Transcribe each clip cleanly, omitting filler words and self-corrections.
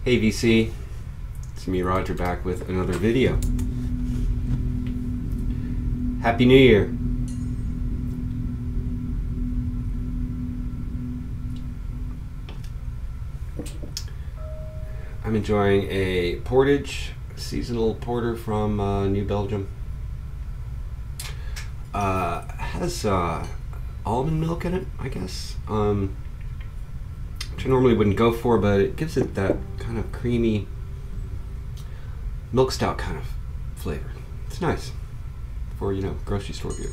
Hey VC, it's me Roger back with another video. Happy New Year. I'm enjoying a portage, seasonal porter from New Belgium. Has almond milk in it, I guess, which I normally wouldn't go for, but it gives it that kind of creamy milk stout kind of flavor. It's nice for, you know, grocery store beer.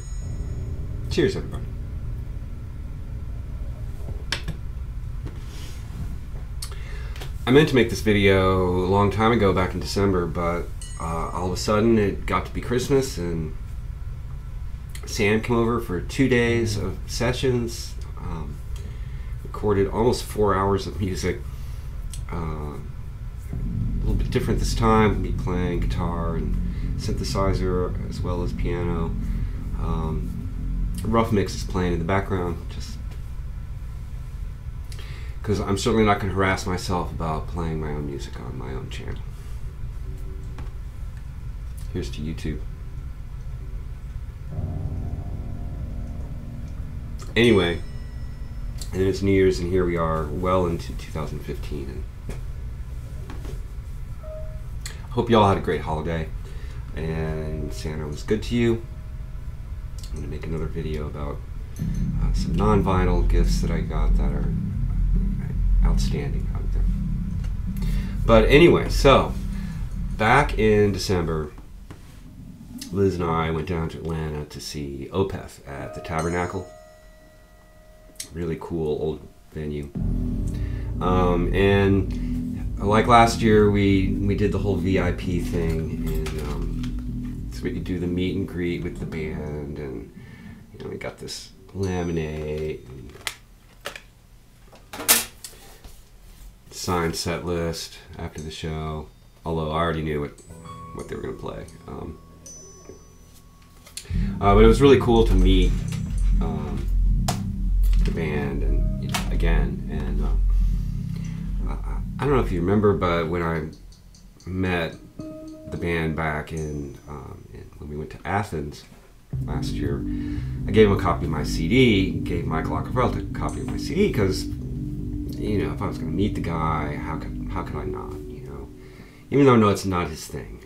Cheers, everybody. I meant to make this video a long time ago, back in December, but all of a sudden it got to be Christmas and Sam came over for 2 days of sessions, recorded almost 4 hours of music. A little bit different this time, me playing guitar and synthesizer as well as piano. Rough Mix is playing in the background, just because I'm certainly not going to harass myself about playing my own music on my own channel. Here's to YouTube. Anyway, and it's New Year's, and here we are, well into 2015. And hope you all had a great holiday, and Santa was good to you. I'm going to make another video about some non-vinyl gifts that I got that are outstanding out there. But anyway, so back in December, Liz and I went down to Atlanta to see Opeth at the Tabernacle. Really cool old venue. And like last year, we did the whole VIP thing, and so we could do the meet and greet with the band, and you know, we got this laminate and signed set list after the show. Although I already knew what they were going to play. But it was really cool to meet the band, and you know, again, and I don't know if you remember, but when I met the band back in when we went to Athens last year, I gave him a copy of my CD, gave Michael Acapella a copy of my CD, because you know, if I was going to meet the guy, how could I not, you know, even though I know it's not his thing.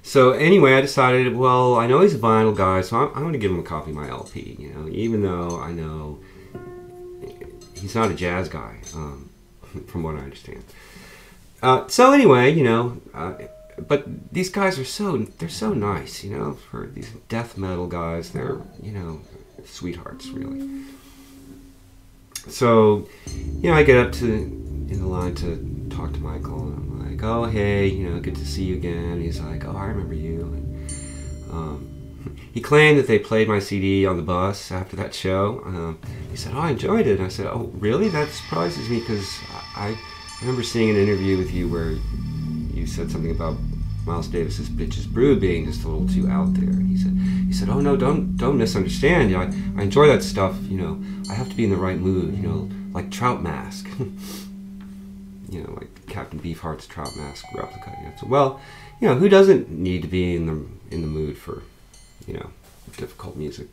So anyway, I decided, well, I know he's a vinyl guy, so I'm going to give him a copy of my LP, you know, even though I know he's not a jazz guy, from what I understand. So anyway, you know, but these guys are they're so nice, you know, for these death metal guys, they're, you know, sweethearts, really. So, you know, I get up in the line to talk to Michael, and I'm like, oh, hey, you know, good to see you again. He's like, oh, I remember you. And he claimed that they played my CD on the bus after that show. He said, oh, I enjoyed it. And I said, oh, really? That surprises me, because I remember seeing an interview with you where you said something about Miles Davis's Bitches Brew being just a little too out there. And he said, oh no, don't misunderstand. I enjoy that stuff, you know. I have to be in the right mood, you know, like Trout Mask. You know, like Captain Beefheart's Trout Mask replica. You know? So, well, you know, who doesn't need to be in the mood for, you know, difficult music?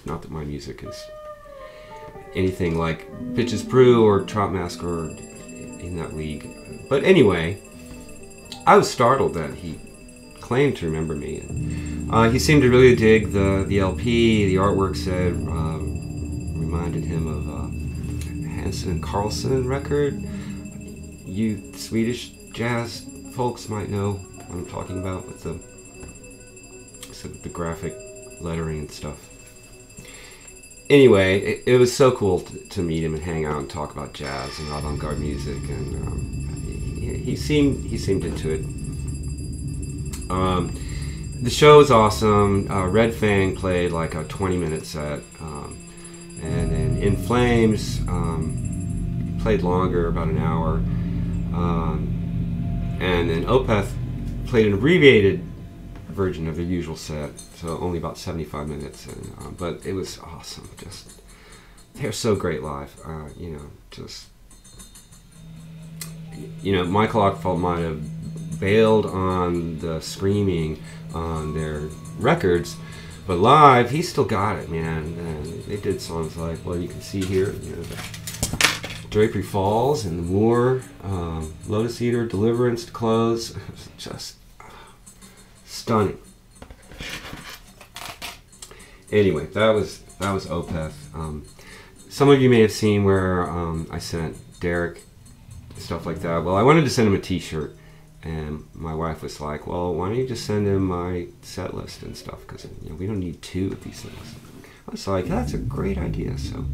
Not that my music is anything like Bitches Brew or Trout Mask or in that league. But anyway, I was startled that he claimed to remember me. He seemed to really dig the LP. The artwork said reminded him of Hansen and Carlson record. You Swedish jazz folks might know what I'm talking about with the graphic lettering and stuff. Anyway, it was so cool to meet him and hang out and talk about jazz and avant-garde music, and he seemed into it. The show was awesome. Red Fang played like a 20-minute set, and then In Flames played longer, about an hour, and then Opeth played an abbreviated version of the usual set, so only about 75 minutes, and, but it was awesome. Just they're so great live, you know, just you know, Michael Ockfeldt might have bailed on the screaming on their records, but live he still got it, man. And they did songs like, well, you can see here, you know, the Drapery Falls and the Moor, Lotus Eater, Deliverance to close. Just stunning. Anyway, that was Opeth. Some of you may have seen where I sent Derek stuff like that. Well, I wanted to send him a t-shirt, and my wife was like, well, why don't you just send him my set list and stuff, because, you know, we don't need 2 of these things. I was like, that's a great idea. So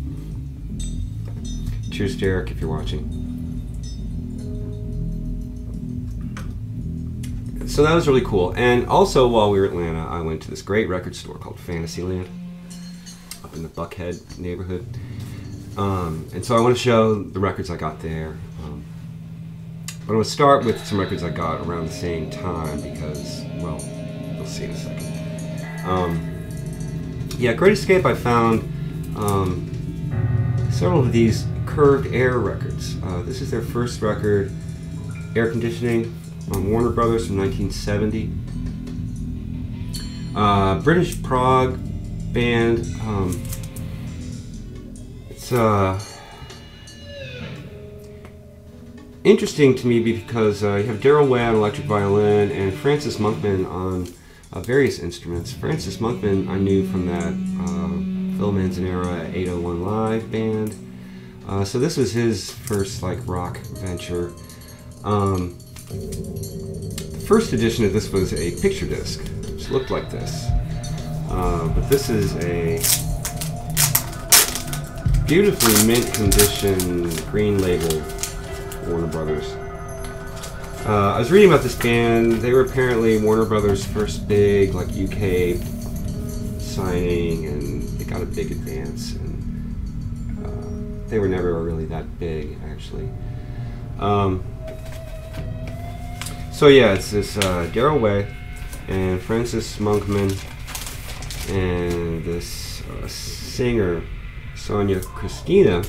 cheers, Derek, if you're watching. So that was really cool. And also, while we were in Atlanta, I went to this great record store called Fantasyland up in the Buckhead neighborhood. And so I want to show the records I got there. But I'm going to start with some records I got around the same time because, well, you'll see in a second. Yeah, Great Escape, I found several of these Curved Air records. This is their first record, Air Conditioning, on Warner Brothers from 1970. British Prague band. It's interesting to me because you have Daryl Way on electric violin and Francis Monkman on various instruments. Francis Monkman I knew from that Phil Manzanera 801 Live band. So this was his first like rock venture. The first edition of this was a picture disc, which looked like this. But this is a beautifully mint condition green label Warner Brothers. I was reading about this band. They were apparently Warner Brothers' first big like UK signing, and they got a big advance. And they were never really that big, actually. So yeah, it's this Daryl Way and Francis Monkman and this singer Sonia Christina,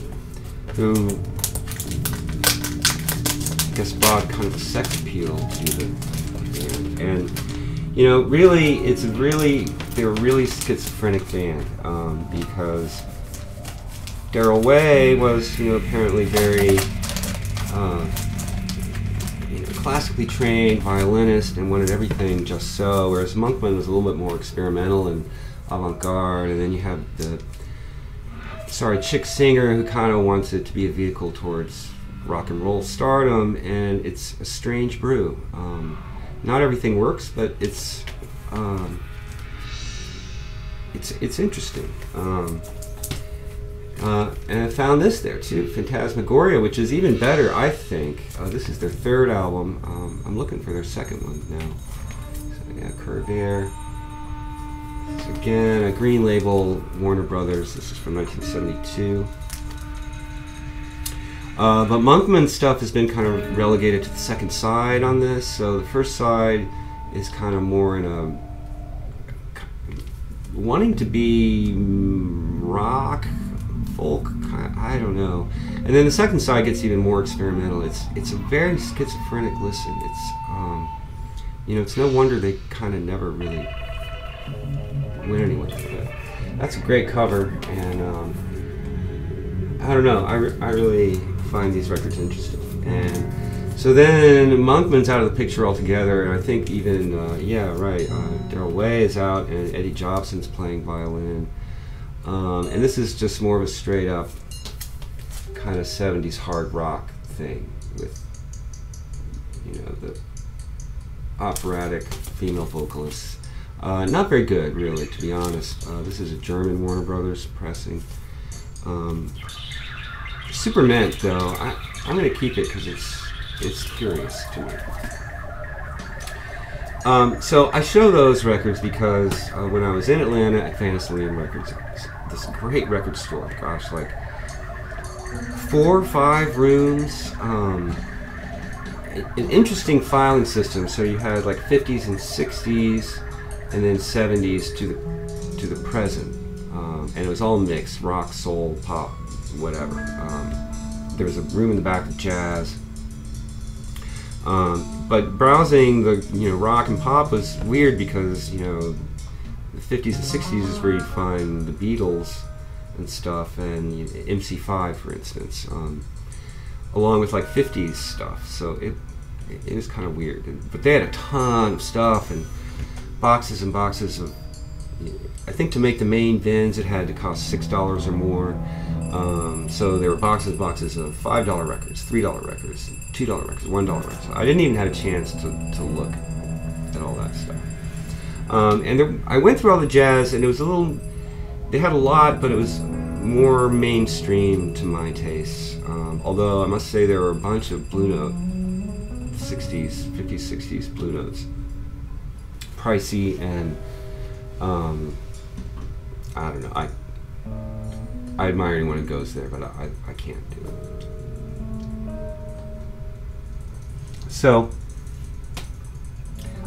who I guess brought kind of a sex appeal to the band. And you know, really, they're a really schizophrenic band because Daryl Way was, you know, apparently very classically trained violinist and wanted everything just so, whereas Monkman was a little bit more experimental and avant-garde. And then you have the chick singer who kind of wants it to be a vehicle towards rock and roll stardom, and it's a strange brew. Not everything works, but it's interesting. And I found this there too, Phantasmagoria, which is even better, I think. This is their third album. I'm looking for their second one now. So yeah, Curved Air. This is again a green label, Warner Brothers. This is from 1972. But Monkman's stuff has been kind of relegated to the second side on this. So the first side is kind of more in a wanting to be rock, folk, I don't know. And then the second side gets even more experimental. It's a very schizophrenic listen. It's you know, it's no wonder they kind of never really went anywhere with it. That's a great cover, and I don't know. I really find these records interesting. And so then Monkman's out of the picture altogether, and I think even Daryl Way is out, and Eddie Jobson's playing violin. And this is just more of a straight up kind of 70s hard rock thing with, you know, the operatic female vocalists. Not very good, really, to be honest. This is a German Warner Brothers pressing. Super mint, though. I'm going to keep it because it's curious to me. So I show those records because when I was in Atlanta at Fantasyland Records, this great record store, gosh, like 4 or 5 rooms, an interesting filing system. So you had like 50s and 60s, and then 70s to the present, and it was all mixed: rock, soul, pop, whatever. There was a room in the back of jazz. But browsing the rock and pop was weird because the 50s and 60s is where you'd find the Beatles and stuff, and MC5 for instance, along with like 50s stuff. So it was kind of weird. But they had a ton of stuff and boxes and boxes of. I think to make the main bins it had to cost $6 or more. So there were boxes and boxes of $5 records, $3 records, $2 records, $1 records. I didn't even have a chance to look at all that stuff. I went through all the jazz, and it was a little. They had a lot, but it was more mainstream to my tastes. Although I must say there were a bunch of Blue Note 50s, 60s Blue Notes, pricey and I don't know. I admire anyone who goes there, but I can't do it. So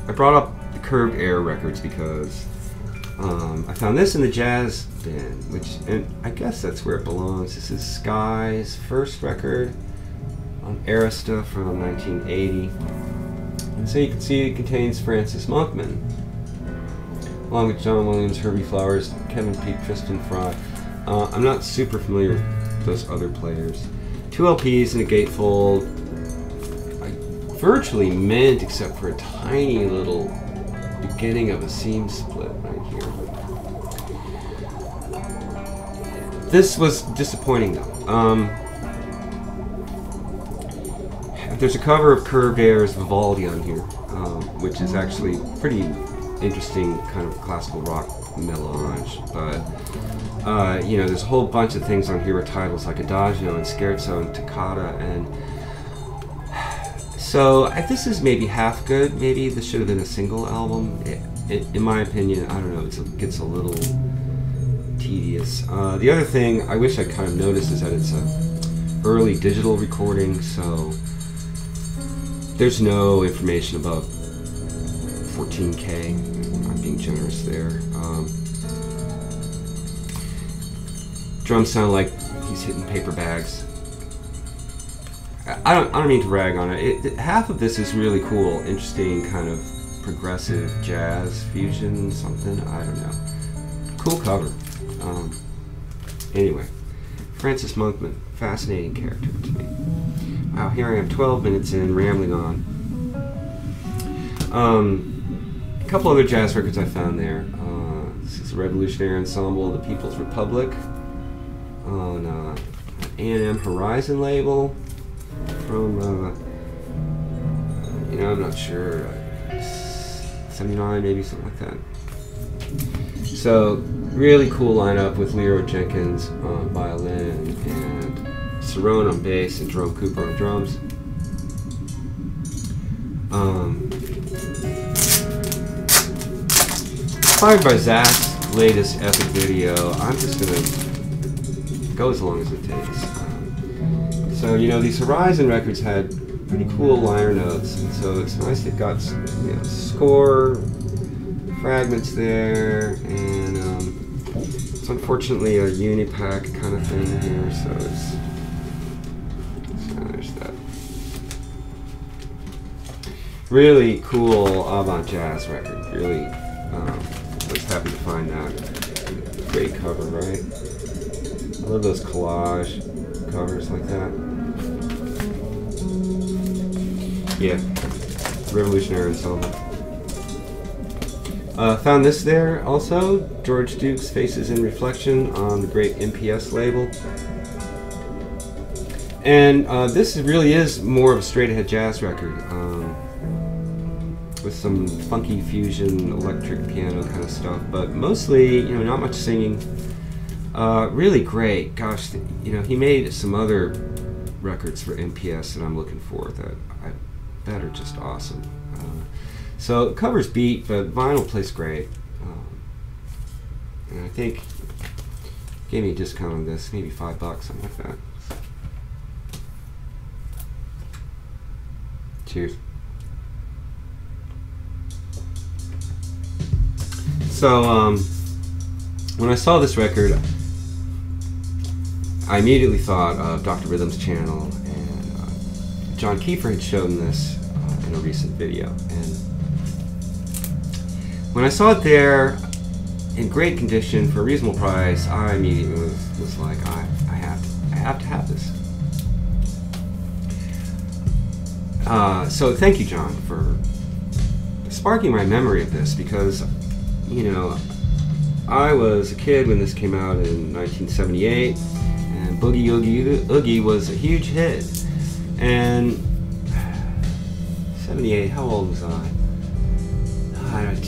I brought up the Curved Air records because I found this in the jazz bin, and I guess that's where it belongs. This is Sky's first record on Arista from 1980. And so you can see it contains Francis Monkman, along with John Williams, Herbie Flowers, Kevin Peake, Tristan Fry. I'm not super familiar with those other players. 2 LPs and a gatefold. Virtually mint, except for a tiny little beginning of a seam split right here. This was disappointing though. There's a cover of Curved Air's Vivaldi on here, which is actually pretty interesting kind of classical rock melange, but there's a whole bunch of things on here with titles like Adagio and Scherzo and Toccata, and so this is maybe half good. Maybe this should have been a single album. In my opinion, I don't know, it gets a little tedious. The other thing I wish I kind of noticed is that it's an early digital recording, so there's no information above 14K. I'm being generous there. Drums sound like he's hitting paper bags. I don't mean to rag on it. Half of this is really cool, interesting kind of progressive jazz fusion, something. I don't know. Cool cover. Anyway, Francis Monkman, fascinating character to me. Wow, here I am, 12 minutes in, rambling on. A couple other jazz records I found there. This is a Revolutionary Ensemble, The People's Republic, on A&M Horizon label. From, I'm not sure, 79 maybe, something like that. So, really cool lineup with Leroy Jenkins on violin and Cerrone on bass and Jerome Cooper on drums. Inspired by Zach's latest epic video, I'm just gonna go as long as it takes. So these Horizon records had pretty cool liner notes, and so it's nice they've got score fragments there, and it's unfortunately a unipack kind of thing here, so there's that. Really cool avant jazz record. Really was happy to find that. Great cover, right? I love those collage covers like that. Yeah, Revolutionary Ensemble. Found this there also, George Duke's Faces in Reflection on the great MPS label. And this really is more of a straight-ahead jazz record, with some funky fusion, electric piano kind of stuff, but mostly, not much singing. Really great. Gosh, he made some other records for MPS that I'm looking for that are just awesome. So the cover's beat, but vinyl plays great. And I think gave me a discount on this, maybe $5, something like that. Cheers. So when I saw this record, I immediately thought of Dr. Rhythm's channel, and John Kiefer had shown this in a recent video. And when I saw it there in great condition for a reasonable price, I immediately was like, I have to have this. So thank you, John, for sparking my memory of this, because, you know, I was a kid when this came out in 1978, and Boogie Oogie Oogie was a huge hit. And 78, how old was I? I don't know,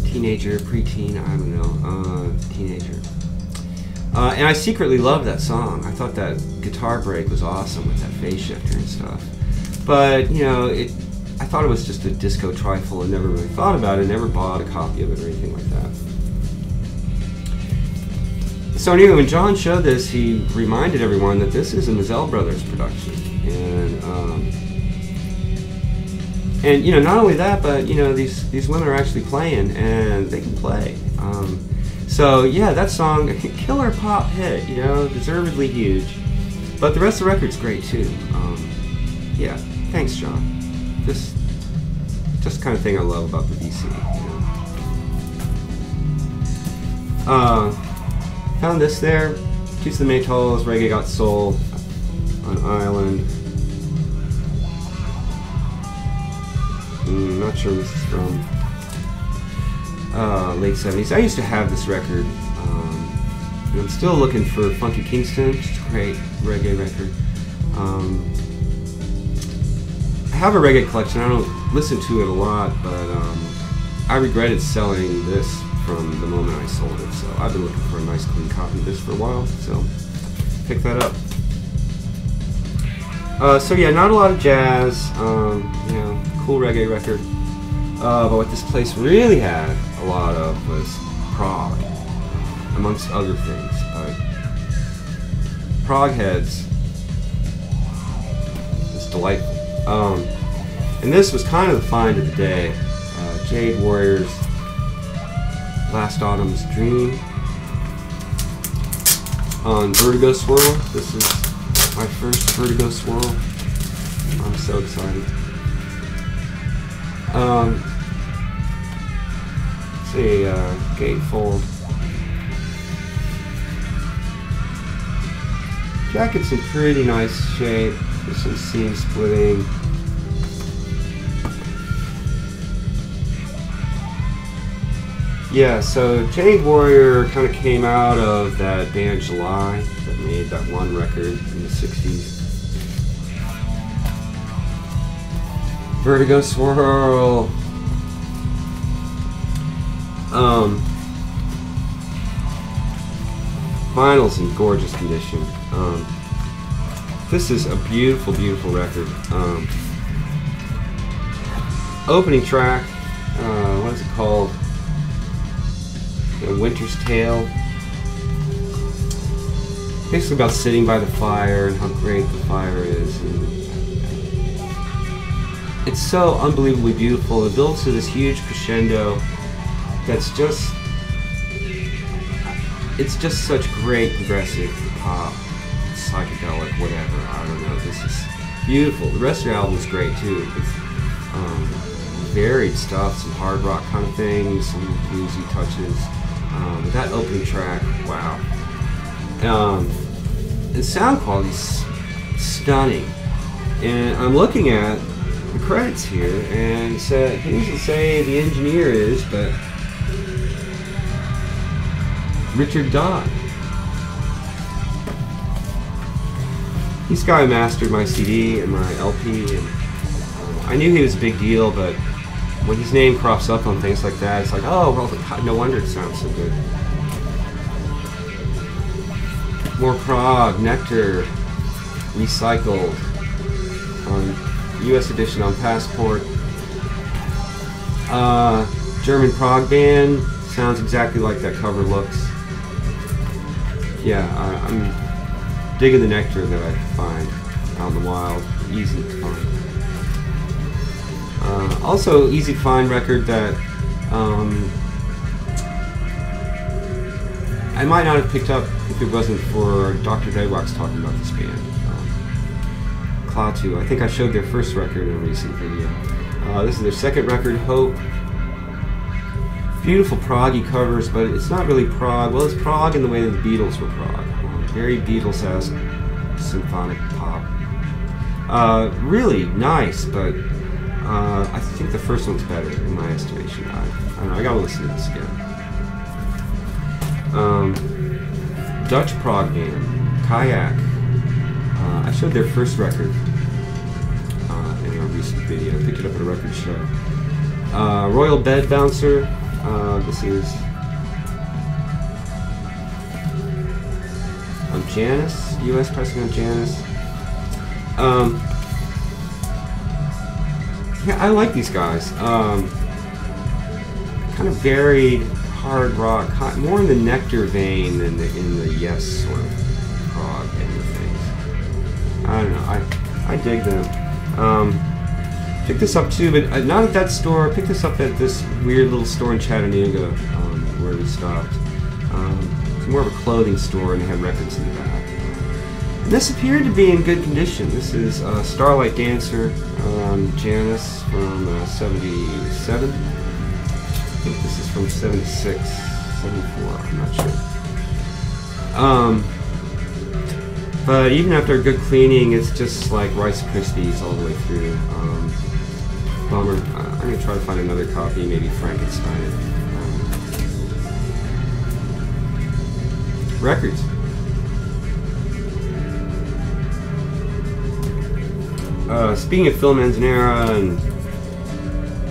teenager, preteen, I don't know, teenager. And I secretly loved that song. I thought that guitar break was awesome with that phase shifter and stuff. But, you know, I thought it was just a disco trifle and never really thought about it, never bought a copy of it or anything like that. So anyway, when John showed this, he reminded everyone that this is a Mazzell Brothers production. And you know, not only that, but you know, these women are actually playing, and they can play. So yeah, that song, killer pop hit, you know, deservedly huge. But the rest of the record's great too. Yeah, thanks, John. Just the kind of thing I love about the VC. You know? Found this there. Piece of the Maytals, Reggae Got Soul on Island. Not sure this is from. Late 70s. I used to have this record. And I'm still looking for Funky Kingston, which is a great reggae record. I have a reggae collection. I don't listen to it a lot, but I regretted selling this from the moment I sold it. So I've been looking for a nice clean copy of this for a while. So pick that up. So yeah, not a lot of jazz. You know, cool reggae record. But what this place really had a lot of was prog, amongst other things. But prog heads is delightful. And this was kind of the find of the day. Jade Warrior's Last Autumn's Dream on Vertigo Swirl. This is my first Vertigo Swirl. I'm so excited. Let's see, gatefold. Jacket's in pretty nice shape. There's some seam splitting. Yeah, so Jade Warrior kind of came out of that band July that made that one record in the 60s. Vertigo Swirl. Vinyl's in gorgeous condition. This is a beautiful, beautiful record. Opening track, what is it called? Winter's Tale. Basically about sitting by the fire and how great the fire is. And it's so unbelievably beautiful. It builds to this huge crescendo that's just, it's just such great progressive pop, psychedelic, whatever. I don't know. This is beautiful. The rest of the album is great too. It's varied stuff, some hard rock kind of things, some bluesy touches. That opening track, wow. The sound quality's stunning. And I'm looking at the credits here, and it doesn't say the engineer is, but Richard Dodd. This guy mastered my CD and my LP, and I knew he was a big deal, but when his name crops up on things like that, it's like, oh, well, no wonder it sounds so good. More prog, Nectar, recycled on U.S. edition on Passport. German prog band, sounds exactly like that cover looks. Yeah, I'm digging the Nectar that I find out in the wild, easy to find. Also, easy to find record that I might not have picked up if it wasn't for Dr. Daywalks talking about this band. Klaatu. I think I showed their first record in a recent video. This is their second record, Hope. Beautiful proggy covers, but it's not really prog. Well, it's prog in the way that the Beatles were prog. Very Beatles-esque symphonic pop. Really nice, but I think the first one's better in my estimation. I don't know, I gotta listen to this again. Dutch prog band, Kayak. I showed their first record in a recent video. I picked it up at a record show. Royal Bed Bouncer. This is on Janus, US pressing on Janus. Yeah, I like these guys. Kind of varied hard rock, more in the Nectar vein than in the Yes sort of prog end of things. I don't know. I dig them. Picked this up too, but not at that store. I picked this up at this weird little store in Chattanooga where we stopped. It's more of a clothing store, and they had records in the back. And this appeared to be in good condition. This is Starlight Dancer on Janus from 77. I think this is from 76, 74, I'm not sure. But even after a good cleaning, it's just like Rice Krispies all the way through. Bummer. I'm going to try to find another copy, maybe Frankenstein it. Records. Speaking of Phil Manzanera, and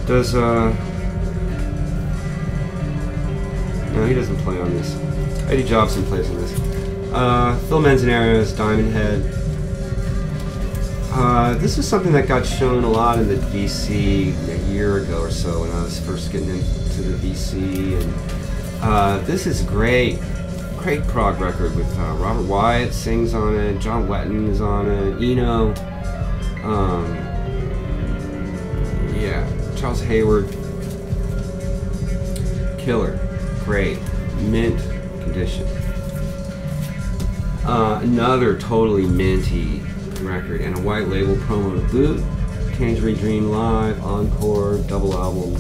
does no, he doesn't play on this. Eddie Jobson plays on this. Phil Manzanera's Diamond Head. This is something that got shown a lot in the VC a year ago or so when I was first getting into the VC, and this is great prog record with Robert Wyatt sings on it, John Wetton is on it, Eno, yeah, Charles Hayward, killer, great, mint condition. Another totally minty record and a white label promo to boot. Tangerine Dream Live, Encore, double album.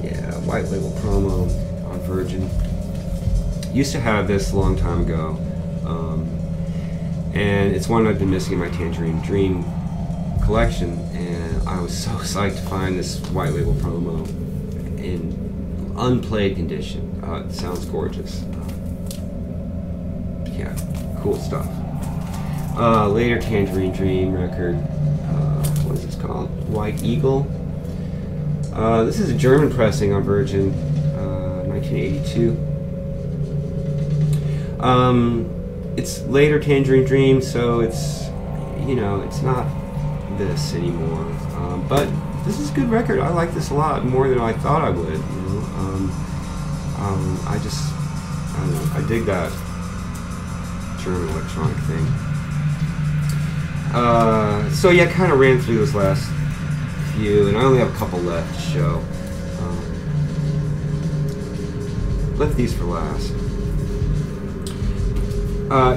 Yeah, white label promo on Virgin. Used to have this a long time ago, and it's one I've been missing in my Tangerine Dream collection, and I was so psyched to find this white label promo in unplayed condition. It sounds gorgeous. Yeah, cool stuff. Later Tangerine Dream record, what is this called? White Eagle. This is a German pressing on Virgin, 1982. It's later Tangerine Dream, so it's, you know, it's not this anymore. But this is a good record. I like this a lot, more than I thought I would. You know? I don't know, I dig that German electronic thing. So yeah, kind of ran through those last few, and I only have a couple left to show. Left these for last.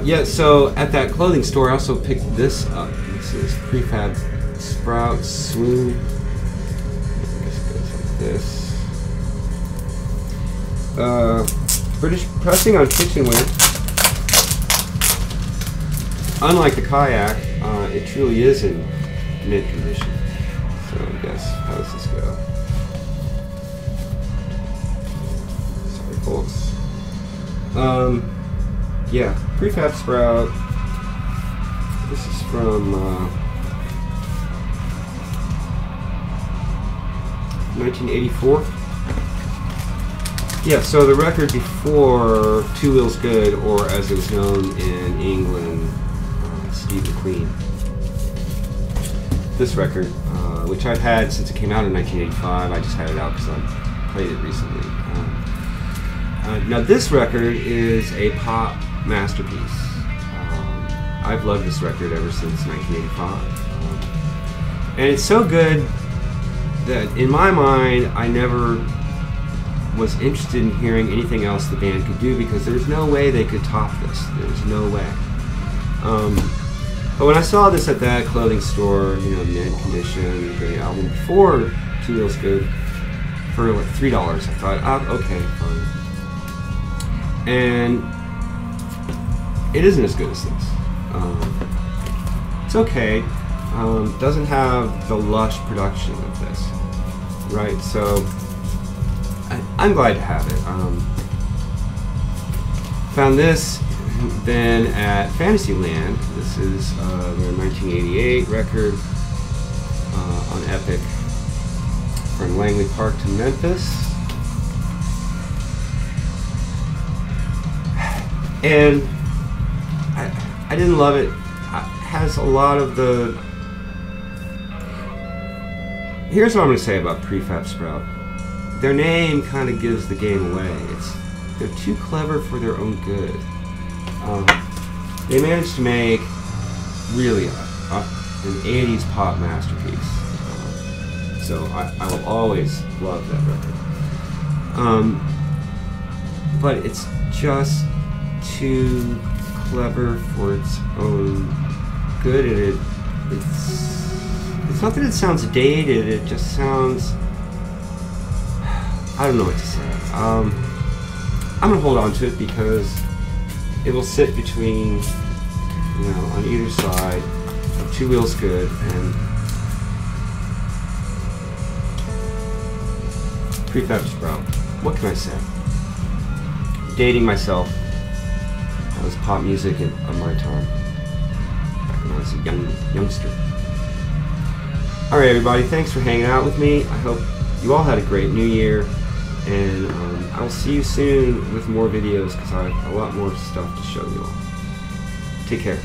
Yeah, so at that clothing store, I also picked this up. This is Prefab Sprout Swoon. I guess it goes like this. British pressing on kitchenware. Unlike the Kayak, it truly is in mint condition. So I guess, how does this go? Sorry, folks. Yeah, Prefab Sprout. This is from 1984. Yeah, so the record before Two Wheels Good, or as it was known in England, Steve McQueen. This record, which I've had since it came out in 1985, I just had it out because I played it recently. Now this record is a pop masterpiece. I've loved this record ever since 1985. And it's so good that in my mind I never was interested in hearing anything else the band could do, because there's no way they could top this. There's no way. But when I saw this at that clothing store, you know, mint condition, the album before Two Wheels Good, for like $3, I thought, oh, okay, fine. And it isn't as good as this. It's okay. Doesn't have the lush production of this, right? So I'm glad to have it. Found this then at Fantasyland. This is their 1988 record on Epic, from Langley Park to Memphis. And I didn't love it. It has a lot of the... Here's what I'm going to say about Prefab Sprout. Their name kind of gives the game away. They're too clever for their own good. They managed to make really an 80s pop masterpiece. So I will always love that record. But it's just too clever for its own good, and it's not that it sounds dated, it just sounds... I don't know what to say. I'm gonna hold on to it because it will sit between, you know, on either side of Two Wheels Good and Prefab Sprout. What can I say? Dating myself. That was pop music of my time, back when I was a youngster. Alright everybody, thanks for hanging out with me. I hope you all had a great new year, and I will see you soon with more videos because I have a lot more stuff to show you all. Take care.